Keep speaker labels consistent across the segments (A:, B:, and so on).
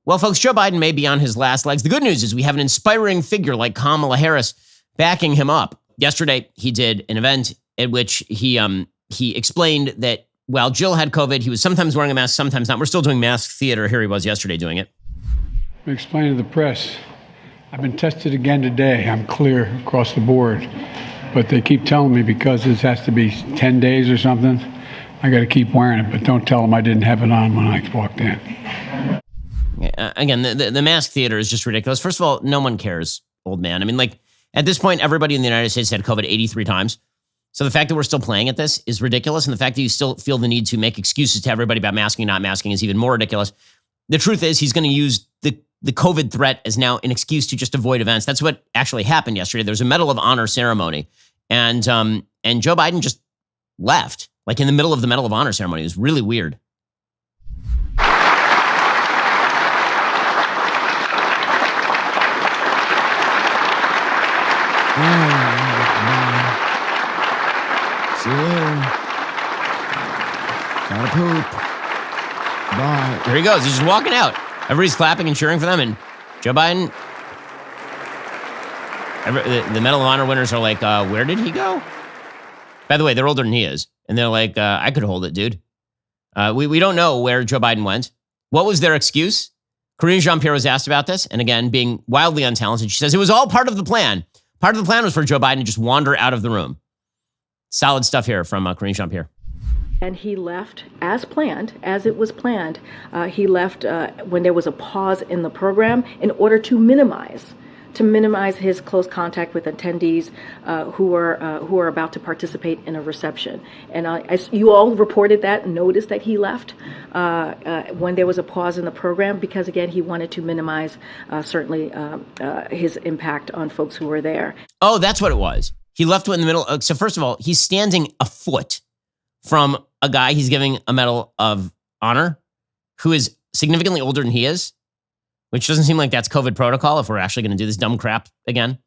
A: Well, folks, Joe Biden may be on his last legs. The good news is we have an inspiring figure like Kamala Harris backing him up. Yesterday, he did an event at which he explained that while Jill had COVID, he was sometimes wearing a mask, sometimes not. We're still doing mask theater. Here he was yesterday doing it.
B: I explained to the press, I've been tested again today. I'm clear across the board. But they keep telling me because this has to be 10 days or something, I got to keep wearing it. But don't tell them I didn't have it on when I walked in.
A: Again, the mask theater is just ridiculous. First of all, no one cares, old man. I mean, like, at this point, everybody in the United States had COVID 83 times. So the fact that we're still playing at this is ridiculous. And the fact that you still feel the need to make excuses to everybody about masking and not masking is even more ridiculous. The truth is he's going to use the COVID threat as now an excuse to just avoid events. That's what actually happened yesterday. There was a Medal of Honor ceremony. And Joe Biden just left, like in the middle of the Medal of Honor ceremony. It was really weird. See you later. Gotta poop. Bye. Here he goes. He's just walking out. Everybody's clapping and cheering for them. And Joe Biden, the Medal of Honor winners are like, where did he go? By the way, they're older than he is. And they're like, I could hold it, dude. We don't know where Joe Biden went. What was their excuse? Karine Jean-Pierre was asked about this. And again, being wildly untalented, she says it was all part of the plan. Part of the plan was for Joe Biden to just wander out of the room. Solid stuff here from Karine Jean-Pierre.
C: And he left as planned, as it was planned. He left when there was a pause in the program in order to minimize his close contact with attendees who are about to participate in a reception. And as you all reported that, noticed that he left when there was a pause in the program because, again, he wanted to minimize certainly his impact on folks who were there.
A: Oh, that's what it was. He left in the middle. So first of all, he's standing a foot from a guy he's giving a Medal of Honor who is significantly older than he is, which doesn't seem like that's COVID protocol if we're actually going to do this dumb crap again.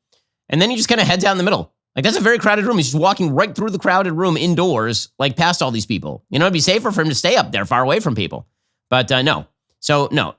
A: And then he just kind of heads out in the middle. Like, that's a very crowded room. He's just walking right through the crowded room indoors, like past all these people. You know, it'd be safer for him to stay up there far away from people. But no. So no,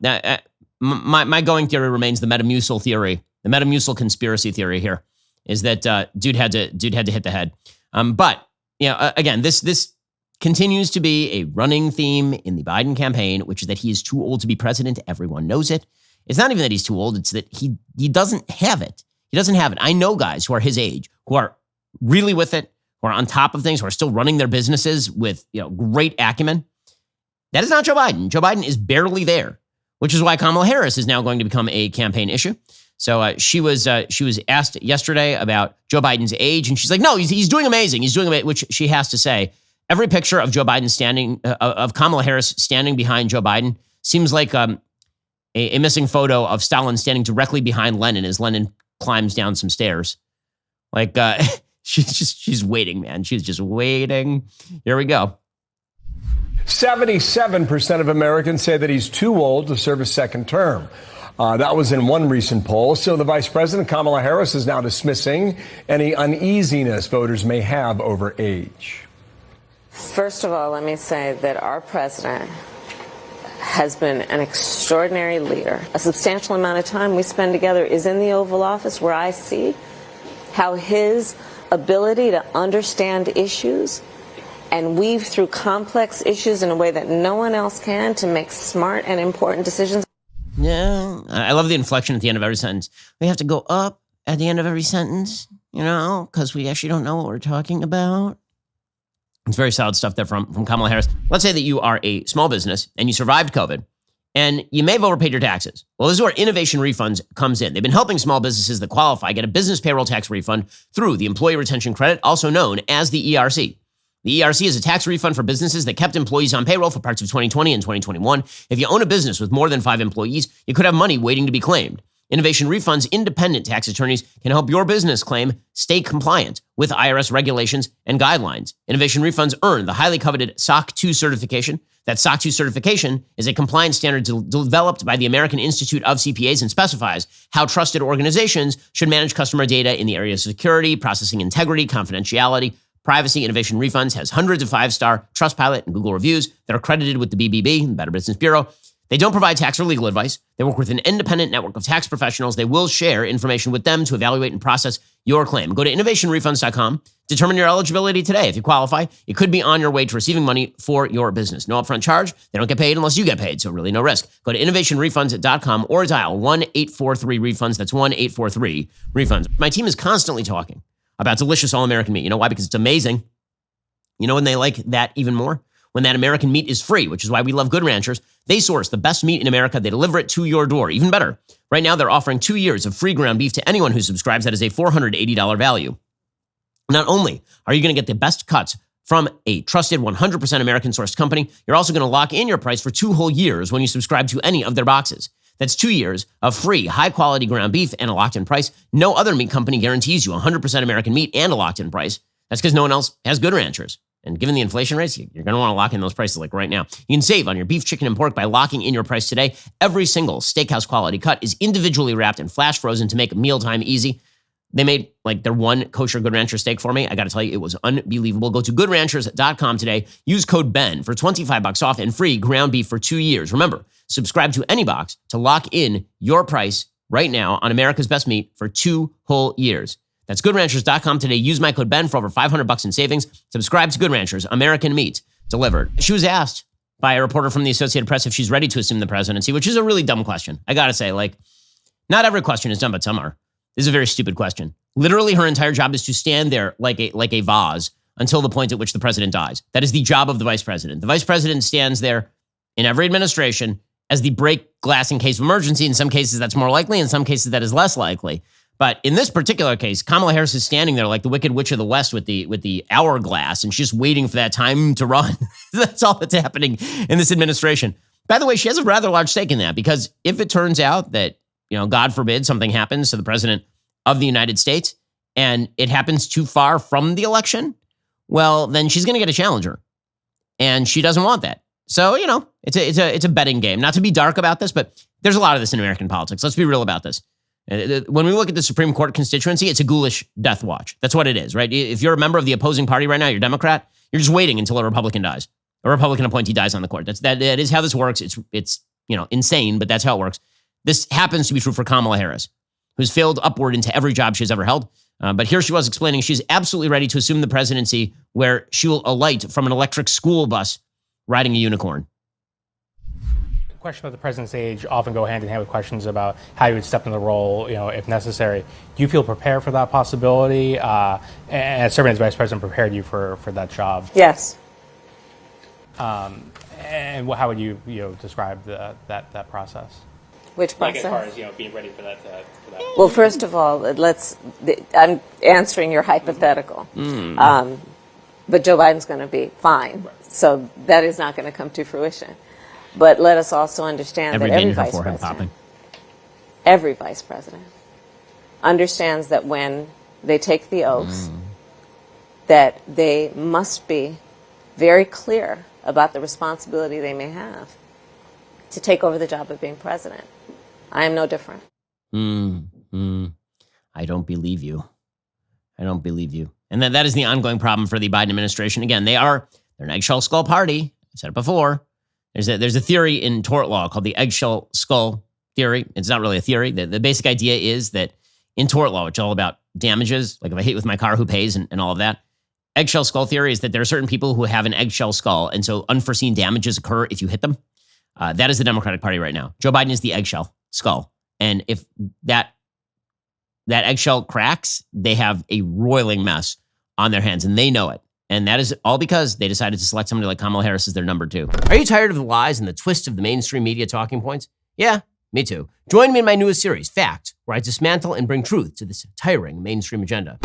A: my going theory remains the Metamucil theory. The Metamucil conspiracy theory here is that dude had to hit the head. But you know, again, this continues to be a running theme in the Biden campaign, which is that he is too old to be president. Everyone knows it. It's not even that he's too old. It's that he doesn't have it. He doesn't have it. I know guys who are his age, who are really with it, who are on top of things, who are still running their businesses with, you know, great acumen. That is not Joe Biden. Joe Biden is barely there, which is why Kamala Harris is now going to become a campaign issue. So she was asked yesterday about Joe Biden's age, and she's like, no, he's doing amazing. He's doing amazing, which she has to say. Every picture of Joe Biden of Kamala Harris standing behind Joe Biden seems like a missing photo of Stalin standing directly behind Lenin as Lenin climbs down some stairs. Like, she's waiting, man. She's just waiting. Here we go.
D: 77% of Americans say that he's too old to serve a second term. That was in one recent poll. So the vice president, Kamala Harris, is now dismissing any uneasiness voters may have over age.
E: First of all, let me say that our president has been an extraordinary leader. A substantial amount of time we spend together is in the Oval Office, where I see how his ability to understand issues and weave through complex issues in a way that no one else can to make smart and important decisions.
A: Yeah, I love the inflection at the end of every sentence. We have to go up at the end of every sentence, you know, because we actually don't know what we're talking about. It's very solid stuff there from Kamala Harris. Let's say that you are a small business and you survived COVID and you may have overpaid your taxes. Well, this is where Innovation Refunds comes in. They've been helping small businesses that qualify get a business payroll tax refund through the Employee Retention Credit, also known as the ERC. The ERC is a tax refund for businesses that kept employees on payroll for parts of 2020 and 2021. If you own a business with more than 5 employees, you could have money waiting to be claimed. Innovation Refunds independent tax attorneys can help your business claim stay compliant with IRS regulations and guidelines. Innovation Refunds earn the highly coveted SOC 2 certification. That SOC 2 certification is a compliance standard developed by the American Institute of CPAs and specifies how trusted organizations should manage customer data in the areas of security, processing integrity, confidentiality, privacy. Innovation Refunds has hundreds of 5-star Trustpilot and Google reviews that are credited with the BBB, the Better Business Bureau. They don't provide tax or legal advice. They work with an independent network of tax professionals. They will share information with them to evaluate and process your claim. Go to innovationrefunds.com. Determine your eligibility today. If you qualify, it could be on your way to receiving money for your business. No upfront charge. They don't get paid unless you get paid, so really no risk. Go to innovationrefunds.com or dial 1-843-REFUNDS. That's 1-843-REFUNDS. My team is constantly talking about delicious all-American meat. You know why? Because it's amazing. You know when they like that even more? When that American meat is free, which is why we love Good Ranchers. They source the best meat in America. They deliver it to your door. Even better, right now they're offering 2 years of free ground beef to anyone who subscribes. That is a $480 value. Not only are you going to get the best cuts from a trusted 100% American-sourced company, you're also going to lock in your price for 2 whole years when you subscribe to any of their boxes. That's 2 years of free, high-quality ground beef and a locked-in price. No other meat company guarantees you 100% American meat and a locked-in price. That's because no one else has Good Ranchers. And given the inflation rates, you're going to want to lock in those prices like right now. You can save on your beef, chicken, and pork by locking in your price today. Every single steakhouse quality cut is individually wrapped and flash frozen to make mealtime easy. They made like their one kosher Good Rancher steak for me. I got to tell you, it was unbelievable. Go to goodranchers.com today. Use code BEN for $25 off and free ground beef for 2 years. Remember, subscribe to any box to lock in your price right now on America's best meat for 2 whole years. That's goodranchers.com today. Use my code BEN for over $500 in savings. Subscribe to Good Ranchers, American meat delivered. She was asked by a reporter from the Associated Press if she's ready to assume the presidency, which is a really dumb question. I got to say, like, not every question is dumb, but some are. This is a very stupid question. Literally, her entire job is to stand there like a vase until the point at which the president dies. That is the job of the vice president. The vice president stands there in every administration as the break glass in case of emergency. In some cases, that's more likely. In some cases, that is less likely. But in this particular case, Kamala Harris is standing there like the Wicked Witch of the West with the hourglass, and she's just waiting for that time to run. That's all that's happening in this administration. By the way, she has a rather large stake in that, because if it turns out that, you know, God forbid, something happens to the president of the United States and it happens too far from the election, well, then she's going to get a challenger, and she doesn't want that. So, you know, it's a betting game. Not to be dark about this, but there's a lot of this in American politics. Let's be real about this. When we look at the Supreme Court constituency, it's a ghoulish death watch. That's what it is, right? If you're a member of the opposing party right now, you're a Democrat, you're just waiting until a Republican dies. A Republican appointee dies on the court. That is how this works. It's you know, insane, but that's how it works. This happens to be true for Kamala Harris, who's failed upward into every job she's ever held. But here she was explaining she's absolutely ready to assume the presidency, where she will alight from an electric school bus riding a unicorn.
F: Questions about the president's age often go hand in hand with questions about how you would step in the role, you know, if necessary. Do you feel prepared for that possibility? And serving as vice president prepared you for that job?
E: Yes.
F: And how would you describe that process?
E: Which process?
F: Like as far as being ready for that.
E: Well, first of all, I'm answering your hypothetical. But Joe Biden's going to be fine, so that is not going to come to fruition. But let us also understand that every vice president understands that when they take the oath, that they must be very clear about the responsibility they may have to take over the job of being president. I am no different.
A: I don't believe you. I don't believe you. And that is the ongoing problem for the Biden administration. Again, they're an eggshell skull party. I've said it before. There's a theory in tort law called the eggshell skull theory. It's not really a theory. The basic idea is that in tort law, which is all about damages, like if I hit with my car, who pays and all of that. Eggshell skull theory is that there are certain people who have an eggshell skull, and so unforeseen damages occur if you hit them. That is the Democratic Party right now. Joe Biden is the eggshell skull. And if that eggshell cracks, they have a roiling mess on their hands, and they know it. And that is all because they decided to select somebody like Kamala Harris as their number 2. Are you tired of the lies and the twists of the mainstream media talking points? Yeah, me too. Join me in my newest series, Fact, where I dismantle and bring truth to this tiring mainstream agenda.